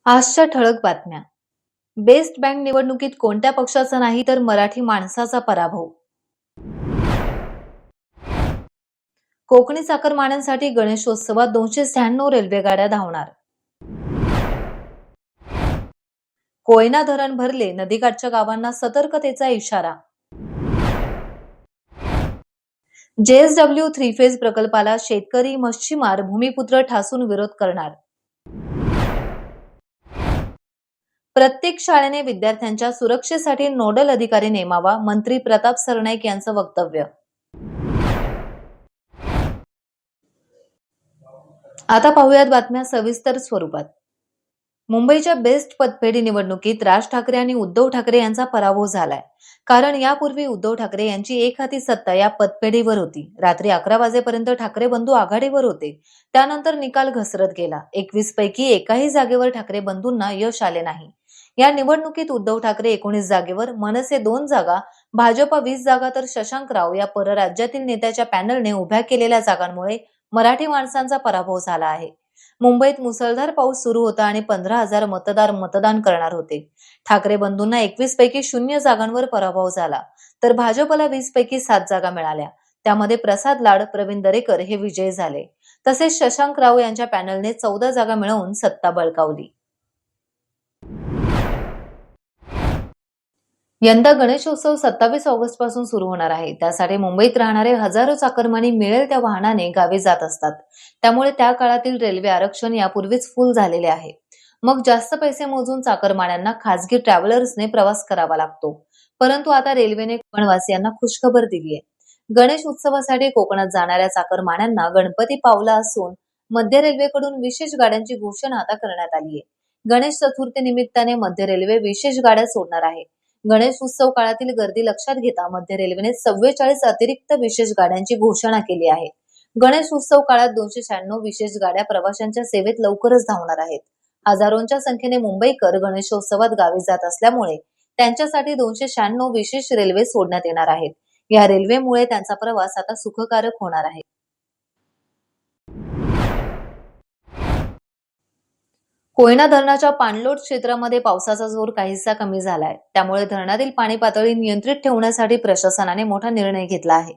आजच्या ठळक बातम्या. बेस्ट बँक निवडणुकीत कोणत्या पक्षाचा नाही तर मराठी माणसाचा पराभव. कोकणी चाकरमान्यांसाठी गणेशोत्सवात 296 रेल्वे गाड्या धावणार. कोयना धरण भरले, नदीकाठच्या गावांना सतर्कतेचा इशारा. JSW 3 फेज प्रकल्पाला शेतकरी, मच्छीमार, भूमिपुत्र ठासून विरोध करणार. प्रत्येक शाळेने विद्यार्थ्यांच्या सुरक्षेसाठी नोडल अधिकारी नेमावा, मंत्री प्रताप सरनाईक यांचं वक्तव्य. आता पाहूयात बातम्या सविस्तर स्वरूपात. मुंबईच्या बेस्ट पतपेढी निवडणुकीत राज ठाकरे आणि उद्धव ठाकरे यांचा पराभव झालाय. कारण यापूर्वी उद्धव ठाकरे यांची एक हाती सत्ता या पतपेढीवर होती. रात्री 11 वाजेपर्यंत ठाकरे बंधू आघाडीवर होते. त्यानंतर निकाल घसरत गेला. 21 पैकी एकाही जागेवर ठाकरे बंधूंना यश आले नाही. या निवडणुकीत उद्धव ठाकरे 19 जागेवर, मनसे 2 जागा, भाजपा 20 जागा तर शशांकराव या परराज्यातील नेत्याच्या पॅनलने उभ्या केलेल्या जागांमुळे मराठी माणसांचा पराभव झाला आहे. मुंबईत मुसळधार पाऊस सुरू होता आणि 15,000 मतदार मतदान करणार होते. ठाकरे बंधूंना 21 पैकी 0 जागांवर पराभव झाला, तर भाजपला 20 पैकी 7 जागा मिळाल्या. त्यामध्ये प्रसाद लाड, प्रवीण दरेकर हे विजयी झाले. तसेच शशांकराव यांच्या पॅनलने 14 जागा मिळवून सत्ता बळकावली. यंदा गणेशोत्सव 27 ऑगस्ट पासून सुरू होणार आहे. त्यासाठी मुंबईत राहणारे हजारो चाकरमानी मिळेल त्या वाहनाने गावी जात असतात. त्यामुळे त्या काळातील रेल्वे आरक्षण यापूर्वीच फुल झालेले आहे. मग जास्त पैसे मोजून चाकरमान्यांना खासगी ट्रॅव्हलर्सने प्रवास करावा लागतो. परंतु आता रेल्वेने कोकणवासियांना खुशखबर दिली आहे. गणेश उत्सवासाठी कोकणात जाणाऱ्या चाकरमान्यांना गणपती पावला असून मध्य रेल्वेकडून विशेष गाड्यांची घोषणा आता करण्यात आली आहे. गणेश चतुर्थी निमित्ताने मध्य रेल्वे विशेष गाड्या सोडणार आहे. गणेश उत्सव काळातील गर्दी लक्षात घेता मध्य रेल्वेने 44 अतिरिक्त विशेष गाड्यांची घोषणा केली आहे. गणेश उत्सव काळात 296 विशेष गाड्या प्रवाशांच्या सेवेत लवकरच धावणार आहेत. हजारोंच्या संख्येने मुंबईकर गणेशोत्सवात गावी जात असल्यामुळे त्यांच्यासाठी 296 विशेष रेल्वे सोडण्यात येणार आहेत. या रेल्वेमुळे त्यांचा प्रवास आता सुखकारक होणार आहे. कोयना धरणाच्या पाणलोट क्षेत्रामध्ये पावसाचा जोर काहीसा कमी झालाय. त्यामुळे धरणातील पाणी पातळी नियंत्रित ठेवण्यासाठी प्रशासनाने मोठा निर्णय घेतला आहे.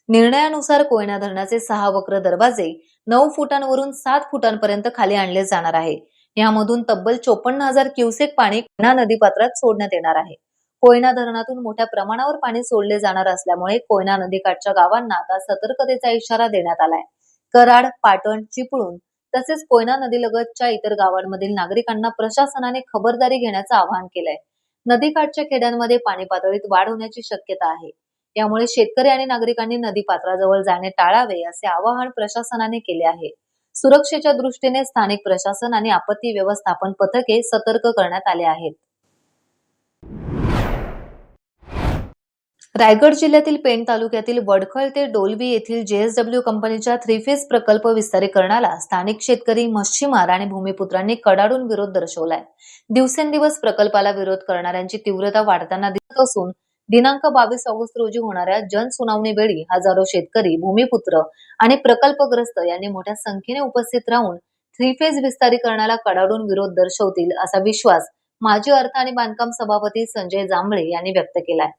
निर्णयानुसार कोयना धरणाचे 6 वक्र दरवाजे 9 फुटांवरून 7 फुटांपर्यंत खाली आणले जाणार आहे. यामधून तब्बल 54,000 क्युसेक पाणी कोयना नदीपात्रात सोडण्यात येणार आहे. कोयना धरणातून मोठ्या प्रमाणावर पाणी सोडले जाणार असल्यामुळे कोयना नदीकाठच्या गावांना आता सतर्कतेचा इशारा देण्यात आलाय. कराड, पाटण, चिपळूण तसेच कोयना नदीलगतच्या इतर गावांमधील नागरिकांना प्रशासनाने खबरदारी घेण्याचं आवाहन केलंय. नदीकाठच्या खेड्यांमध्ये पाणी पातळीत वाढ होण्याची शक्यता आहे. यामुळे शेतकरी आणि नागरिकांनी नदीपात्राजवळ जाणे टाळावे असे आवाहन प्रशासनाने केले आहे. सुरक्षेच्या दृष्टीने स्थानिक प्रशासन आणि आपत्ती व्यवस्थापन पथके सतर्क करण्यात आले आहेत. रायगड जिल्ह्यातील पेण तालुक्यातील वडखळ ते डोलवी येथील JSW कंपनीच्या 3 फेज प्रकल्प विस्तारीकरणाला स्थानिक शेतकरी, मच्छीमार आणि भूमिपुत्रांनी कडाडून विरोध दर्शवलाय. दिवसेंदिवस प्रकल्पाला विरोध करणाऱ्यांची तीव्रता वाढताना दिसत असून दिनांक 22 ऑगस्ट रोजी होणाऱ्या जनसुनावणी वेळी हजारो शेतकरी, भूमिपुत्र आणि प्रकल्पग्रस्त यांनी मोठ्या संख्येने उपस्थित राहून 3 फेज विस्तारीकरणाला कडाडून विरोध दर्शवतील असा विश्वास माजी अर्थ आणि बांधकाम सभापती संजय जांभळे यांनी व्यक्त केलाय.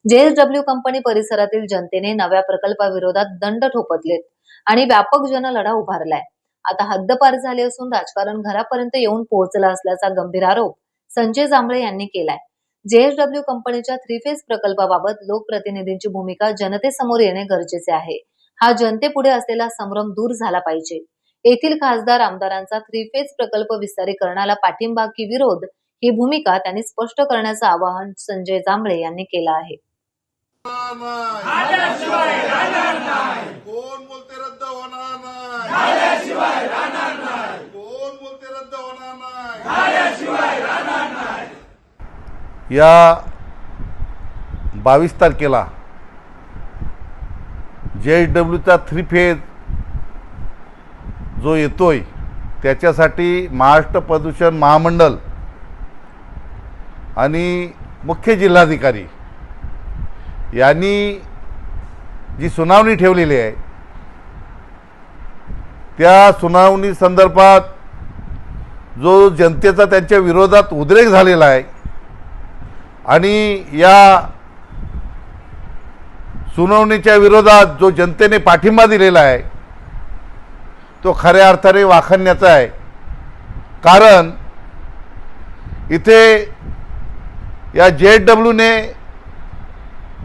JSW कंपनी परिसरातील जनतेने नव्या प्रकल्पाविरोधात दंड ठोपटलेत आणि व्यापक जनलढा उभारलाय. आता हद्दपार झाली असून राजकारण घरापर्यंत येऊन पोहोचला असल्याचा गंभीर आरोप संजय जांभळे यांनी केलाय. JSW कंपनीच्या 3 फेज प्रकल्पाबाबत लोकप्रतिनिधींची भूमिका जनतेसमोर येणे गरजेचे आहे. हा जनतेपुढे असलेला संभ्रम दूर झाला पाहिजे. येथील खासदार, आमदारांचा 3 फेज प्रकल्प विस्तारीकरणाला पाठिंबा की विरोध ही भूमिका त्यांनी स्पष्ट करण्याचं आवाहन संजय जांभळे यांनी केलं आहे. कोण बोलते रद्द होणार नाही, कोण बोलते रद्द होणार नाही. या 22 तारखेला JSWचा 3 फेज जो येतोय त्याच्यासाठी महाराष्ट्र प्रदूषण महामंडळ आणि मुख्य जिल्हाधिकारी यांनी जी सुनावणी ठेवलेली आहे त्या सुनावणी संदर्भात जो जनतेचा त्यांच्या विरोधात उद्रेक झालेला आहे आणि या सुनावणीच्या विरोधात जो जनतेने पाठिंबा दिलेला आहे तो खऱ्या अर्थाने वाखाणण्याचा आहे. कारण इथे या JSWने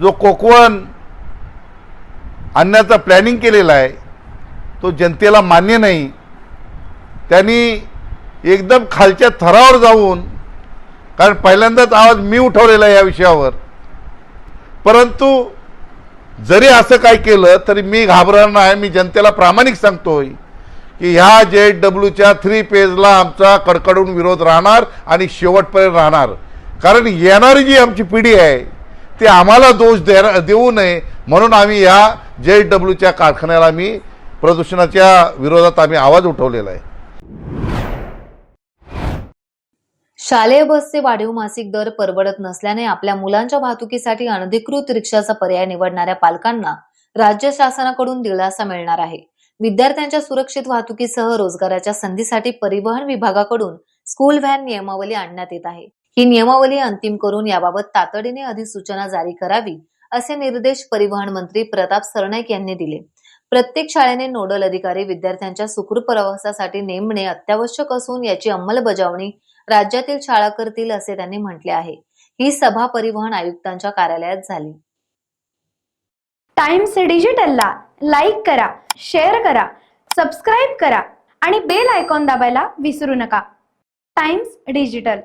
जो कोकवन आणण्याचा प्लॅनिंग केलेला आहे तो जनतेला मान्य नाही. त्यांनी एकदम खालच्या थरावर जाऊन, कारण पहिल्यांदाच आवाज मी उठवलेला आहे या विषयावर, परंतु जरी असं काय केलं तरी मी घाबरणार नाही. मी जनतेला प्रामाणिक सांगतोय की ह्या JSWच्या 3 फेजला आमचा कडकडून विरोध राहणार आणि शेवटपर्यंत राहणार. कारण येणारी जी आमची पिढी आहे ते आम्हाला दोष देऊ नये म्हणून आम्ही ह्या JSWच्या कारखान्याला आम्ही प्रदूषणाच्या विरोधात आम्ही आवाज उठवलेला आहे. शालेय बसचे वाढीव मासिक दर परवडत नसल्याने आपल्या मुलांच्या वाहतुकीसाठी अनधिकृत रिक्षाचा पर्याय निवडणाऱ्या पालकांना राज्य शासनाकडून दिलासा मिळणार आहे. विद्यार्थ्यांच्या सुरक्षित वाहतुकीसह रोजगाराच्या संधीसाठी परिवहन विभागाकडून स्कूल व्हॅन नियमावली आणण्यात येत आहे. ही नियमावली अंतिम करून याबाबत तातडीने अधिसूचना जारी करावी असे निर्देश परिवहन मंत्री प्रताप सरनाईक यांनी दिले. प्रत्येक शाळेने नोडल अधिकारी विद्यार्थ्यांच्या सुखरूप प्रवासासाठी नेमणे अत्यावश्यक असून याची अंमलबजावणी राज्यातील शाळा करतील असे त्यांनी म्हटले आहे. ही सभा परिवहन आयुक्तांच्या कार्यालयात झाली. टाइम्स डिजिटलला लाईक करा, शेअर करा, सबस्क्राईब करा आणि बेल आयकॉन दाबायला विसरू नका. Times digital.